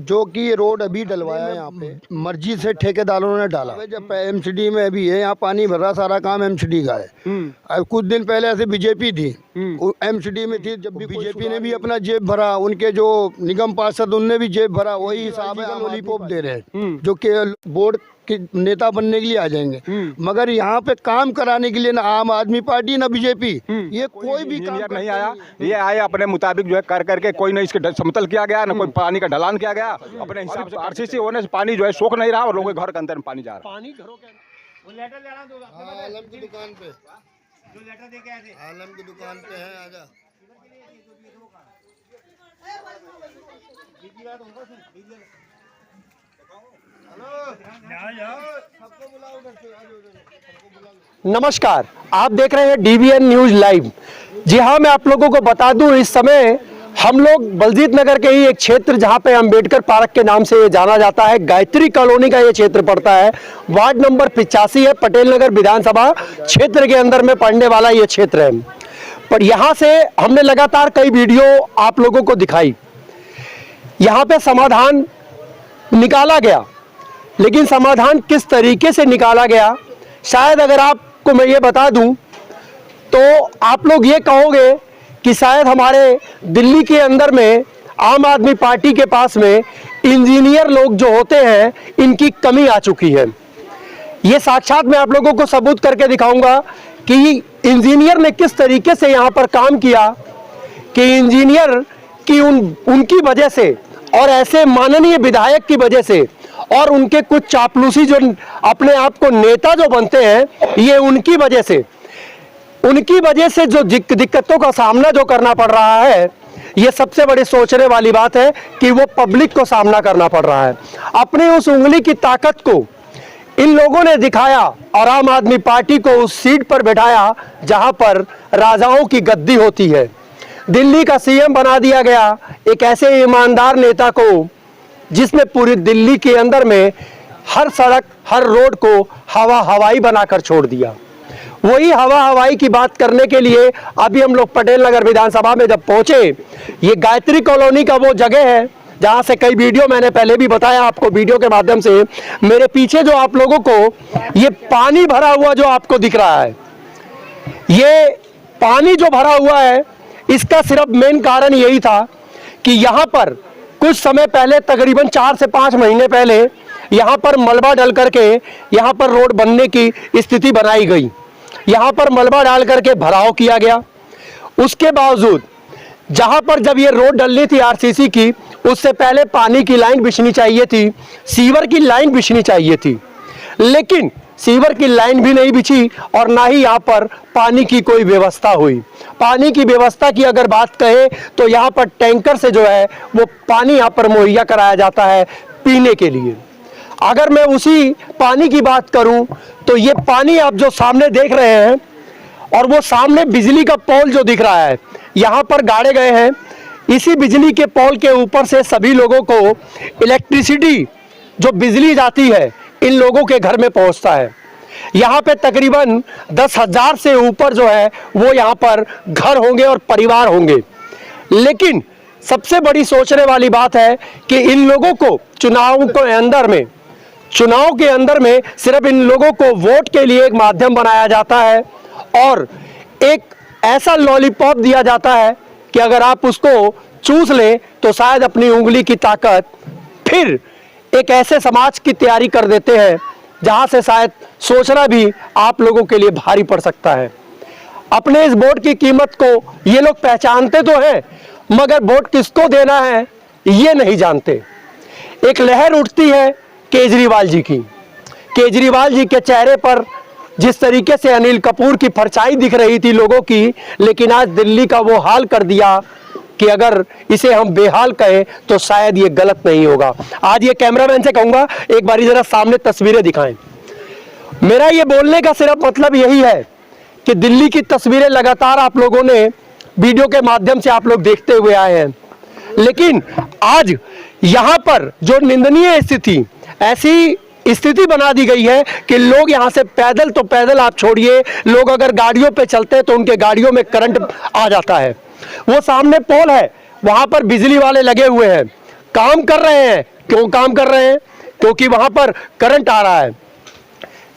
जो कि ये रोड अभी डलवाया है यहाँ पे मर्जी से ठेकेदारों ने डाला। जब एमसीडी में अभी है, यहाँ पानी भर रहा, सारा काम एमसीडी का है। अब कुछ दिन पहले ऐसे बीजेपी थी, एमसीडी में थी, जब भी बीजेपी ने भी अपना जेब भरा, उनके जो निगम पार्षद उनने भी जेब भरा, वही हिसाब है। लॉलीपॉप दे रहे हैं जो कि बोर्ड के नेता बनने के लिए आ जाएंगे, मगर यहाँ पे काम कराने के लिए ना आम आदमी पार्टी ना बीजेपी, ये कोई भी काम नहीं आया। ये आए अपने मुताबिक जो है कर करके, कोई ना इसके समतल किया गया, ना कोई पानी का ढलान किया गया। अपने हिसाब से आरसीसी होने से पानी जो है सोख नहीं रहा और लोगों के घर के अंदर में पानी जा रहा है। पानी घरों के आलम की दुकान पे, जो लेटर दे के आए थे, आलम की दुकान पे है, आजा। नमस्कार, आप देख रहे हैं डीवीएन न्यूज लाइव। जी हाँ, मैं आप लोगों को बता दूं, इस समय हम लोग बलजीत नगर के ही एक क्षेत्र जहां पे अंबेडकर पार्क के नाम से जाना जाता है, गायत्री कॉलोनी का ये क्षेत्र पड़ता है। वार्ड नंबर 85 है, पटेल नगर विधानसभा क्षेत्र के अंदर में पड़ने वाला ये क्षेत्र है। पर यहाँ से हमने लगातार कई वीडियो आप लोगों को दिखाई, यहाँ पे समाधान निकाला गया, लेकिन समाधान किस तरीके से निकाला गया, शायद अगर आपको मैं ये बता दूं तो आप लोग ये कहोगे कि शायद हमारे दिल्ली के अंदर में आम आदमी पार्टी के पास में इंजीनियर लोग जो होते हैं, इनकी कमी आ चुकी है। ये साक्षात मैं आप लोगों को सबूत करके दिखाऊंगा कि इंजीनियर ने किस तरीके से यहाँ पर काम किया, कि इंजीनियर की उनकी वजह से और ऐसे माननीय विधायक की वजह से और उनके कुछ चापलूसी जो अपने आप को नेता जो बनते हैं, ये उनकी वजह से जो दिक्कतों का सामना जो करना पड़ रहा है, ये सबसे बड़ी सोचने वाली बात है कि वो पब्लिक को सामना करना पड़ रहा है। अपनी उस उंगली की ताकत को इन लोगों ने दिखाया और आम आदमी पार्टी को उस सीट पर बैठाया जहां पर राजाओं की गद्दी होती है। दिल्ली का सीएम बना दिया गया एक ऐसे ईमानदार नेता को जिसने पूरी दिल्ली के अंदर में हर सड़क हर रोड को हवाई बनाकर छोड़ दिया। वही हवाई की बात करने के लिए अभी हम लोग पटेल नगर विधानसभा में जब पहुंचे, ये गायत्री कॉलोनी का वो जगह है जहां से कई वीडियो मैंने पहले भी बताया आपको वीडियो के माध्यम से। मेरे पीछे जो आप लोगों को ये पानी भरा हुआ जो आपको दिख रहा है, ये पानी जो भरा हुआ है, इसका सिर्फ मेन कारण यही था कि यहाँ पर कुछ समय पहले, तकरीबन 4 से 5 महीने पहले, यहाँ पर मलबा डल करके यहाँ पर रोड बनने की स्थिति बनाई गई। यहाँ पर मलबा डाल करके भराव किया गया। उसके बावजूद जहाँ पर जब ये रोड डलनी थी आरसीसी की, उससे पहले पानी की लाइन बिछनी चाहिए थी, सीवर की लाइन बिछनी चाहिए थी, लेकिन सीवर की लाइन भी नहीं बिछी और ना ही यहाँ पर पानी की कोई व्यवस्था हुई। पानी की व्यवस्था की अगर बात कहें तो यहाँ पर टैंकर से जो है वो पानी यहाँ पर मुहैया कराया जाता है पीने के लिए। अगर मैं उसी पानी की बात करूं तो ये पानी आप जो सामने देख रहे हैं, और वो सामने बिजली का पोल जो दिख रहा है, यहाँ पर गाड़े गए हैं। इसी बिजली के पोल के ऊपर से सभी लोगों को इलेक्ट्रिसिटी जो बिजली जाती है इन लोगों के घर में पहुंचता है। यहाँ पे तकरीबन 10,000 से ऊपर जो है वो यहाँ पर घर होंगे और परिवार होंगे। लेकिन सबसे बड़ी सोचने वाली बात है कि इन लोगों को चुनाव के अंदर में सिर्फ इन लोगों को वोट के लिए एक माध्यम बनाया जाता है और एक ऐसा लॉलीपॉप दिया जाता है कि अगर आप उसको चूस लें तो शायद अपनी उंगली की ताकत फिर एक ऐसे समाज की तैयारी कर देते हैं जहां से शायद सोचना भी आप लोगों के लिए भारी पड़ सकता है। अपने इस वोट की कीमत को ये लोग पहचानते तो हैं, मगर वोट किसको देना है ये नहीं जानते। एक लहर उठती है केजरीवाल जी की। केजरीवाल जी के चेहरे पर जिस तरीके से अनिल कपूर की परछाई दिख रही थी लोगों की, लेकिन आज दिल्ली का वो हाल कर दिया कि अगर इसे हम बेहाल कहें तो शायद ये गलत नहीं होगा। आज ये कैमरामैन से कहूंगा एक बारी जरा सामने तस्वीरें दिखाएं। मेरा ये बोलने का सिर्फ मतलब यही है कि दिल्ली की तस्वीरें लगातार आप लोगों ने वीडियो के माध्यम से आप लोग देखते हुए आए हैं, लेकिन आज यहाँ पर जो निंदनीय स्थिति, ऐसी स्थिति बना दी गई है कि लोग यहाँ से पैदल तो पैदल आप छोड़िए, लोग अगर गाड़ियों पे चलते हैं तो उनके गाड़ियों में करंट आ जाता है। वो सामने पोल है, वहां पर बिजली वाले लगे हुए हैं, काम कर रहे हैं, क्यों काम कर रहे हैं? क्योंकि वहां पर करंट आ रहा है।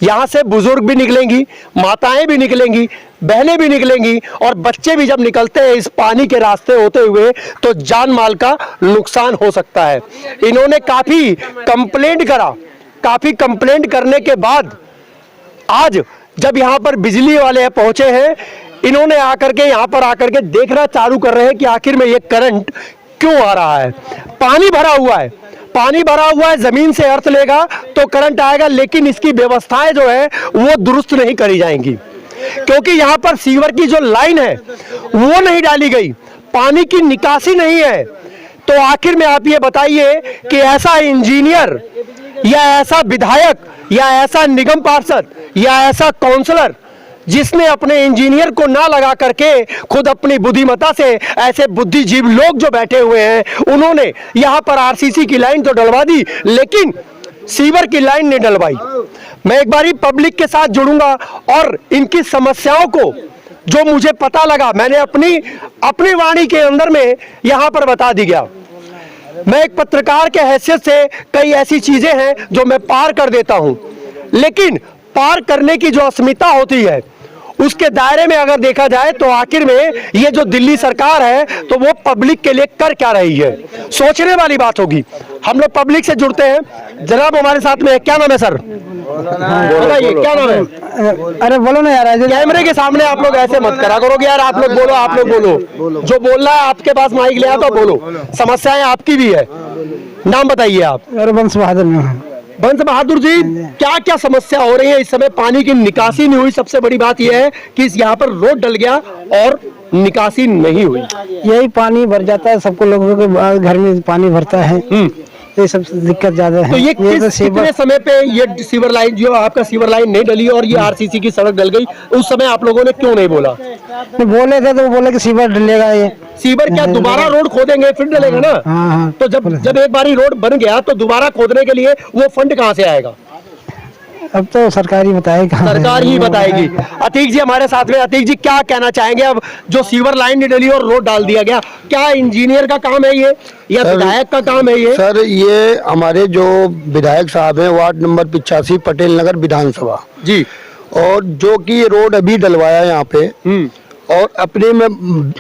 यहां से बुजुर्ग भी निकलेंगी, माताएं भी निकलेंगी, बहनें भी निकलेंगी, और बच्चे भी जब निकलते हैं इस पानी के रास्ते होते हुए तो जान माल का नुकसान हो सकता है। इन्होंने काफी कंप्लेंट करा, काफी कंप्लेंट करने के बाद आज जब यहां पर बिजली वाले पहुंचे हैं, इन्होंने आकर के यहां पर आकर के देखना चालू कर रहे हैं कि आखिर में ये करंट क्यों आ रहा है। पानी भरा हुआ है, पानी भरा हुआ है, जमीन से अर्थ लेगा तो करंट आएगा, लेकिन इसकी व्यवस्थाएं जो है वो दुरुस्त नहीं करी जाएंगी, क्योंकि यहां पर सीवर की जो लाइन है वो नहीं डाली गई, पानी की निकासी नहीं है। तो आखिर में आप ये बताइए कि ऐसा इंजीनियर या ऐसा विधायक या ऐसा निगम पार्षद या ऐसा काउंसलर जिसने अपने इंजीनियर को ना लगा करके खुद अपनी बुद्धिमत्ता से, ऐसे बुद्धिजीवी लोग जो बैठे हुए हैं, उन्होंने यहां पर आरसीसी की लाइन तो डलवा दी, लेकिन सीवर की लाइन नहीं डलवाई। मैं एक बारी पब्लिक के साथ जुड़ूंगा और इनकी समस्याओं को जो मुझे पता लगा, मैंने अपनी वाणी के अंदर में यहां पर बता दी गया। मैं एक पत्रकार के हैसियत से कई ऐसी चीजें हैं जो मैं पार कर देता हूं, लेकिन पार करने की जो अस्मिता होती है उसके दायरे में अगर देखा जाए तो आखिर में ये जो दिल्ली सरकार है तो वो पब्लिक के लिए कर क्या रही है, सोचने वाली बात होगी। हम लोग पब्लिक से जुड़ते हैं। जनाब हमारे साथ में, क्या नाम है सर? बताइए क्या नाम है? अरे बोलो ना यार, कैमरे के सामने आप लोग ऐसे मत करा करोगे यार, आप लोग बोलो, आप लोग बोलो, जो बोल रहा है आपके पास माइक ले आता बोलो, समस्याएं आपकी भी है। नाम बताइए आप। अरे बंस बहादुर में। बंस बहादुर जी, क्या क्या समस्या हो रही है इस समय? पानी की निकासी नहीं हुई, सबसे बड़ी बात यह है कि यहाँ पर रोड डल गया और निकासी नहीं हुई। यही पानी भर जाता है, सबको लोगों के घर में पानी भरता है, ये सब दिक्कत ज्यादा है। तो ये कितने समय पे ये सीवर लाइन जो आपका सीवर लाइन नहीं डली और ये आरसीसी की सड़क डल गई, उस समय आप लोगों ने क्यों नहीं बोला? बोले थे तो वो बोले कि सीवर डलेगा, ये सीवर क्या दोबारा रोड खोदेंगे फिर डलेगा ना? हाँ। तो जब एक बारी रोड बन गया तो दोबारा खोदने के लिए वो फंड कहाँ से आएगा? अब तो सरकार ही बताएगी, सरकार ही बताएगी। अतीक जी हमारे साथ में। अतीक जी क्या कहना चाहेंगे? अब जो सीवर लाइन नहीं डली और रोड डाल दिया गया, क्या इंजीनियर का काम है ये या विधायक का काम है ये? सर ये हमारे जो विधायक साहब हैं वार्ड नंबर 85 पटेल नगर विधानसभा जी, और जो कि ये रोड अभी डलवाया यहाँ पे और अपने में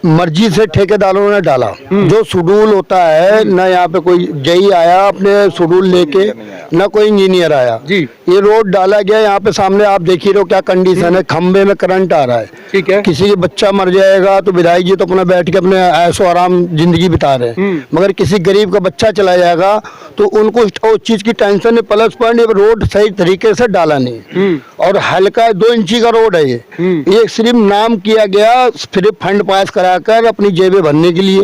मर्जी से ठेकेदारों ने डाला। जो शेड्यूल होता है ना, यहाँ पे कोई जेई आया अपने शेड्यूल लेके, ना कोई इंजीनियर आया जी। ये रोड डाला गया, यहाँ पे सामने आप देख ही रहो क्या कंडीशन है, खंबे में करंट आ रहा है। ठीक है। किसी के बच्चा मर जाएगा तो विधायक जी तो अपना बैठ के अपने ऐशो आराम जिंदगी बिता रहे हैं, मगर किसी गरीब का बच्चा चला जाएगा तो उनको उस चीज की टेंशन है। प्लस पॉइंट रोड सही तरीके से डाला नहीं और हल्का 2 इंची का रोड है ये सिर्फ नाम किया गया, सिर्फ फंड पास कराकर अपनी जेबें भरने के लिए,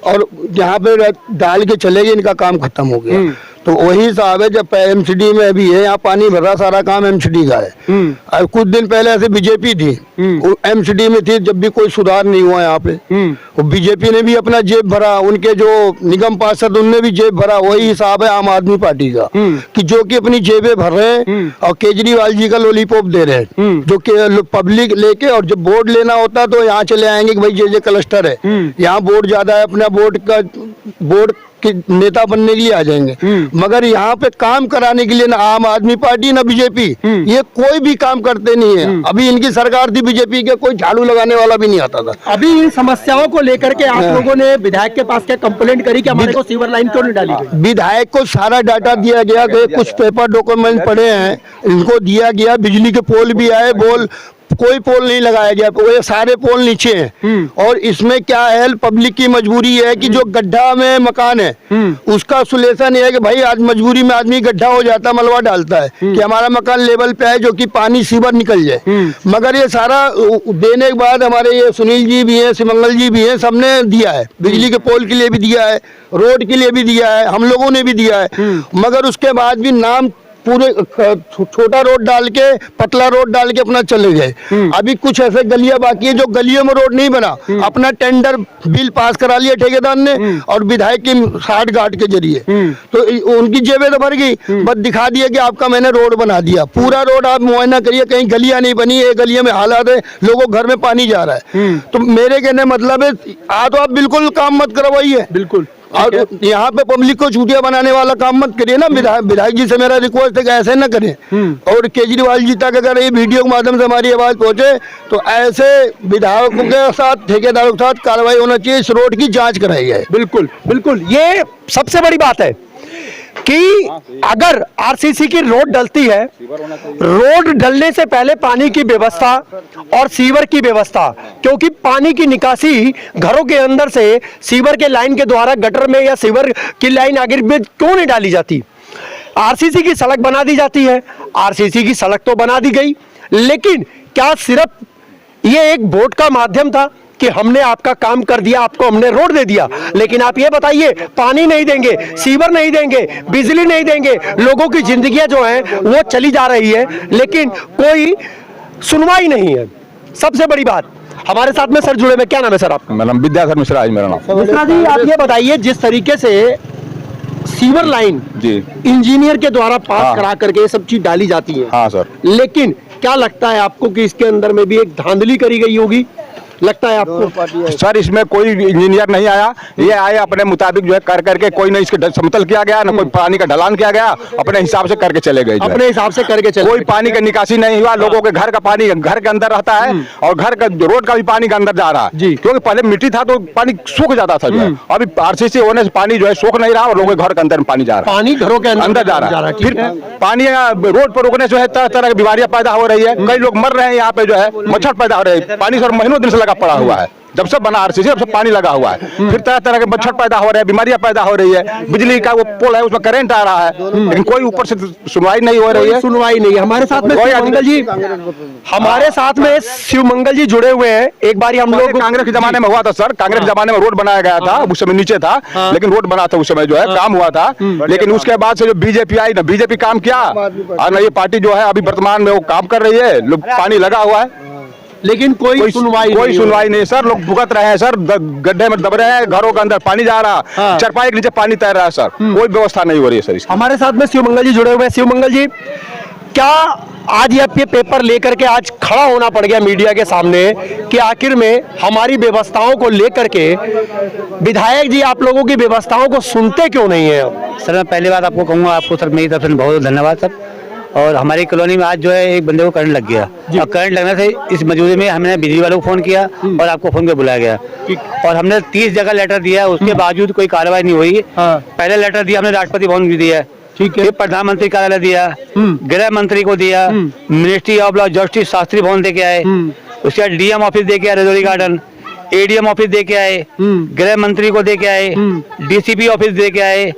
और यहाँ पे डाल के चले गए, इनका काम खत्म हो गया। तो वही साहब है, जब एमसीडी में अभी है, यहाँ पानी भर रहा, सारा काम एमसीडी का है। और कुछ दिन पहले ऐसे बीजेपी थी, एमसीडी में थी, जब भी कोई सुधार नहीं हुआ यहाँ पे। बीजेपी ने भी अपना जेब भरा, उनके जो निगम पार्षद उनने भी जेब भरा। वही हिसाब है आम आदमी पार्टी का कि जो कि अपनी जेबें भर रहे हैं और केजरीवाल जी का लॉलीपॉप दे रहे हैं, जो कि पब्लिक लेके, और जब वोट लेना होता है तो यहाँ चले आएंगे कि भाई ये क्लस्टर है, यहाँ वोट ज्यादा है, अपना वोट के नेता बनने के लिए आ जाएंगे। मगर यहाँ पे काम कराने के लिए ना आम आदमी पार्टी ना बीजेपी, ये कोई भी काम करते नहीं है। अभी इनकी सरकार थी बीजेपी के, कोई झाड़ू लगाने वाला भी नहीं आता था। अभी इन समस्याओं को लेकर के आप लोगों ने विधायक के पास क्या कंप्लेंट करी कि हमारे को सीवर लाइन क्यों नहीं डाली गई? विधायक को सारा डाटा दिया गया, कुछ पेपर डॉक्यूमेंट पड़े हैं, इनको दिया गया। बिजली के पोल भी आए, कोई पोल नहीं लगाया गया, वो सारे पोल नीचे हैं। और इसमें क्या है, पब्लिक की मजबूरी है कि जो गड्ढा में मकान है उसका सोल्यूशन है कि भाई आज मजबूरी में आदमी गड्ढा हो जाता है, मलबा डालता है कि हमारा मकान लेवल पे है, जो कि पानी सीवर निकल जाए। मगर ये सारा देने के बाद हमारे ये सुनील जी भी हैं, सिमंगल जी भी हैं, सबने दिया है। बिजली के पोल के लिए भी दिया है, रोड के लिए भी दिया है, हम लोगों ने भी दिया है। मगर उसके बाद भी नाम पूरे छोटा रोड डाल के, पतला रोड डाल के अपना चले गए। अभी कुछ ऐसे गलियां बाकी है जो गलियों में रोड नहीं बना, अपना टेंडर बिल पास करा लिया ठेकेदार ने और विधायक की साठ गांठ के जरिए, तो उनकी जेबें तो भर गई, बस दिखा दिया कि आपका मैंने रोड बना दिया। पूरा रोड आप मुआयना करिए, कहीं गलियां नहीं बनी, एक गलियों में हालात है, लोगों घर में पानी जा रहा है। तो मेरे कहने मतलब है, तो आप बिल्कुल काम मत करवाइए, बिल्कुल और यहाँ पे पब्लिक को छुट्टियां बनाने वाला काम मत करिए ना। विधायक जी से मेरा रिक्वेस्ट है कि ऐसे न करें। और केजरीवाल जी तक अगर ये वीडियो के माध्यम से हमारी आवाज पहुंचे तो ऐसे विधायकों के साथ, ठेकेदारों के साथ कार्रवाई होना चाहिए। इस रोड की जांच कराई जाए। बिल्कुल बिल्कुल, ये सबसे बड़ी बात है कि अगर आरसीसी की रोड डलती है, रोड डलने से पहले पानी की व्यवस्था और सीवर की व्यवस्था, क्योंकि पानी की निकासी घरों के अंदर से सीवर के लाइन के द्वारा गटर में या सीवर की लाइन आगे में क्यों नहीं डाली जाती? आरसीसी की सड़क बना दी जाती है। आरसीसी की सड़क तो बना दी गई, लेकिन क्या सिर्फ ये एक वोट का माध्यम था कि हमने आपका काम कर दिया, आपको हमने रोड दे दिया, लेकिन आप ये बताइए पानी नहीं देंगे, सीवर नहीं देंगे, बिजली नहीं देंगे, लोगों की जिंदगियां जो हैं वो चली जा रही है, लेकिन कोई सुनवाई नहीं है। सबसे बड़ी बात, हमारे साथ में सर जुड़े में, क्या नाम है सर आपका? मेरा नाम विद्याधर मिश्रा है। मेरा नाम मिश्रा जी, आप ये बताइए जिस तरीके से सीवर लाइन जी इंजीनियर के द्वारा पास हाँ। करा करके ये सब चीज डाली जाती है, हाँ सर, लेकिन क्या लगता है आपको कि इसके अंदर में भी एक धांधली करी गई होगी? लगता है आपको? सर इसमें कोई इंजीनियर नहीं आया, ये आए अपने मुताबिक जो है कर करके, कोई नहीं इसके समतल किया गया, ना कोई पानी का ढलान किया गया, अपने हिसाब से करके चले गए। अपने हिसाब से करके चले, कोई पानी का निकासी नहीं हुआ। लोगों के घर का पानी घर के अंदर रहता है और घर का रोड का भी पानी के अंदर जा रहा है, क्योंकि पहले मिट्टी था तो पानी सूख जाता था जो है। अभी आरसीसी होने से पानी जो है सूख नहीं रहा और लोगों के घर के अंदर पानी जा रहा है, पानी घरों के अंदर जा रहा है। फिर पानी रोड पर रुकने से तरह तरह की बीमारियां पैदा हो रही है। कई लोग मर रहे हैं यहाँ पे, जो है मच्छर पैदा हो रहे हैं। पानी सर महीनों दिन से लगा पड़ा हुआ है, जब से बना आरसीसी तब से पानी लगा हुआ है। फिर तरह तरह के मच्छर पैदा हो रहे हैं, बीमारियां पैदा हो रही है। बिजली का वो पोल है उसमें करंट आ रहा है, लेकिन कोई ऊपर से सुनवाई नहीं हो रही है। सुनवाई नहीं है। हमारे साथ में शिवमंगल जी, हमारे साथ में शिवमंगल जी जुड़े हुए हैं। एक बार हम लोग कांग्रेस के जमाने में हुआ था सर, कांग्रेस के जमाने में रोड बनाया गया था, उस समय नीचे था, लेकिन रोड बना था उस समय जो है, काम हुआ था। लेकिन उसके बाद से जो बीजेपी आई, ना बीजेपी काम किया और ना ये पार्टी जो है अभी वर्तमान में वो काम कर रही है। पानी लगा हुआ है लेकिन कोई सुनवाई नहीं सर। लोग भुगत रहे हैं सर, गड्ढे में दब रहे हैं, घरों के अंदर पानी जा रहा, चरपाई के नीचे पानी तैर रहा है सर, कोई व्यवस्था नहीं हो रही है सर इसकी। हमारे साथ में शिवमंगल जी जुड़े हुए हैं। शिवमंगल जी, क्या आज ये पेपर लेकर के आज खड़ा होना पड़ गया मीडिया के सामने कि आखिर में हमारी व्यवस्थाओं को लेकर के विधायक जी आप लोगों की व्यवस्थाओं को सुनते क्यों नहीं है? सर मैं पहली बात आपको कहूँगा, आपको सर मेरी तरफ से बहुत धन्यवाद सर। और हमारी कॉलोनी में आज जो है एक बंदे को करंट लग गया, और करंट लगने से इस मजबूरी में हमने बिजली वालों को फोन किया और आपको फोन पे बुलाया गया, और हमने 30 जगह लेटर दिया, उसके बावजूद कोई कार्रवाई नहीं हुई। पहले लेटर दिया हमने राष्ट्रपति भवन भी दिया, ठीक है, प्रधानमंत्री कार्यालय दिया, गृह मंत्री को दिया, ministry of law justice Shastri भवन दे के आए, उसके बाद डीएम ऑफिस दे के आए, रजौरी गार्डन एडीएम ऑफिस दे के आए, गृह मंत्री को दे के आए, डीसीपी ऑफिस दे के आए,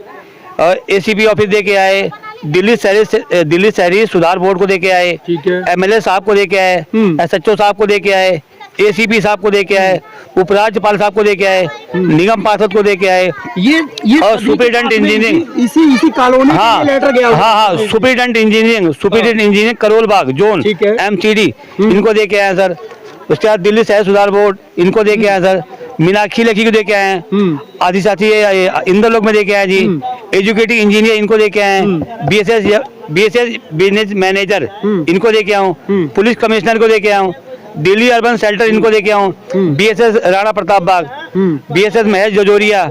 और एसीपी ऑफिस दे के आए, दिल्ली शहरी सुधार बोर्ड को दे के आए, एमएलए साहब को दे के आए, एसएचओ साहब को दे के आए, एसीपी साहब को दे के आए, उपराज्यपाल साहब को दे के आए, निगम पार्षद को दे के आए, ये और सुपरिटेंडेंट इंजीनियरिंग इसी कॉलोनी हाँ लेटर गया। हाँ superintendent engineering Karol Bagh zone MCD इनको दे के आए सर। उसके बाद दिल्ली शहर सुधार बोर्ड इनको दे के आए सर। मीनाक्षी लेखी को दे के आए हैं, आदि साथी इंदर लोग में दे के आए जी। एजुकेटिव इंजीनियर इनको दे के आए, बीएसएस बिजनेस मैनेजर इनको दे के आऊँ, पुलिस कमिश्नर को दे के आऊँ, दिल्ली अर्बन सेल्टर इनको दे के आऊँ, बीएसएस राणा प्रताप बाग, बीएसएस महेश जजोरिया,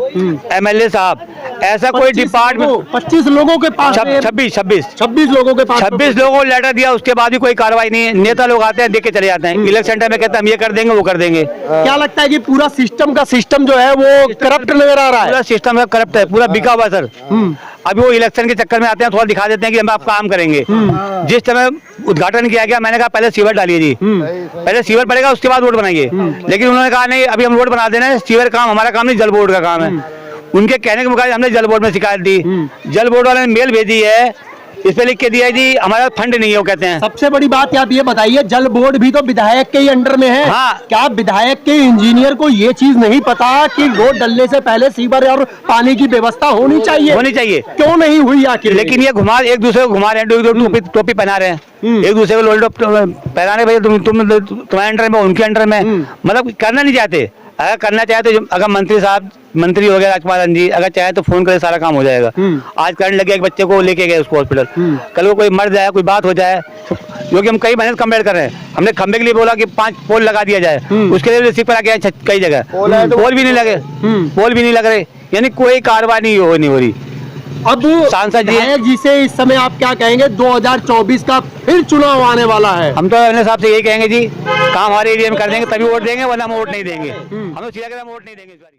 एमएलए साहब, ऐसा कोई डिपार्टमेंट 25 लोगों के पास 26 लोगों के पास 26 लोगों को लेटर दिया, उसके बाद भी कोई कार्रवाई नहीं है। नेता लोग आते हैं देख के चले जाते हैं, इलेक्शन टाइम में कहते हैं हम ये कर देंगे वो कर देंगे। क्या लगता है कि पूरा सिस्टम जो है वो करप्ट नजर आ रहा है? पूरा सिस्टम करप्ट है, पूरा बिका हुआ सर। अभी वो इलेक्शन के चक्कर में आते हैं, थोड़ा दिखा देते हैं कि हम आप काम करेंगे। जिस समय उद्घाटन किया गया मैंने कहा पहले सीवर डालिए जी, पहले सीवर पड़ेगा उसके बाद रोड बनाइए, लेकिन उन्होंने कहा नहीं अभी हम रोड बना देना है, सीवर काम हमारा काम नहीं, जल बोर्ड का काम है। उनके कहने के मुताबिक हमने जल बोर्ड में शिकायत दी, जल बोर्ड वाले ने मेल भेजी है, इस पे लिख के दिया है जी हमारा फंड नहीं है, वो कहते हैं। सबसे बड़ी बात आप ये बताइए, जल बोर्ड भी तो विधायक के ही अंडर में है। हाँ। क्या विधायक के इंजीनियर को ये चीज नहीं पता कि रोड डलने से पहले सीवर और पानी की व्यवस्था होनी चाहिए? क्यों नहीं हुई आखिर? लेकिन ये एक दूसरे को घुमा रहे हैं, टोपी पहना रहे हैं, एक दूसरे को लोल्डो पहना रहे, भैया तुम्हारे अंडर में उनके अंडर में, मतलब करना नहीं चाहते। अगर करना चाहे तो अगर मंत्री हो गया राजकुमार जी, अगर चाहे तो फोन करे सारा काम हो जाएगा। आज करंट लग गया, एक बच्चे को लेके गए उसको हॉस्पिटल, कल को कोई मर जाए, कोई बात हो जाए, क्योंकि हम कई महीने कंप्लेंट कर रहे हैं। हमने खंबे के लिए बोला कि 5 पोल लगा दिया जाए, उसके लिए रिसीव करा के कई जगह पोल भी नहीं लगे, पोल भी नहीं लग रहे। यानी कोई कार्रवाई नहीं हो रही। अब सांसद जी- विधायक जी से इस समय आप क्या कहेंगे? 2024 का फिर चुनाव आने वाला है। हम तो अपने हिसाब से यही कहेंगे जी, काम हमारे एरिया में कर देंगे तभी वोट देंगे, वरना हम वोट नहीं देंगे। हम तो सीधा कहते हैं, हम वोट नहीं देंगे इस बार।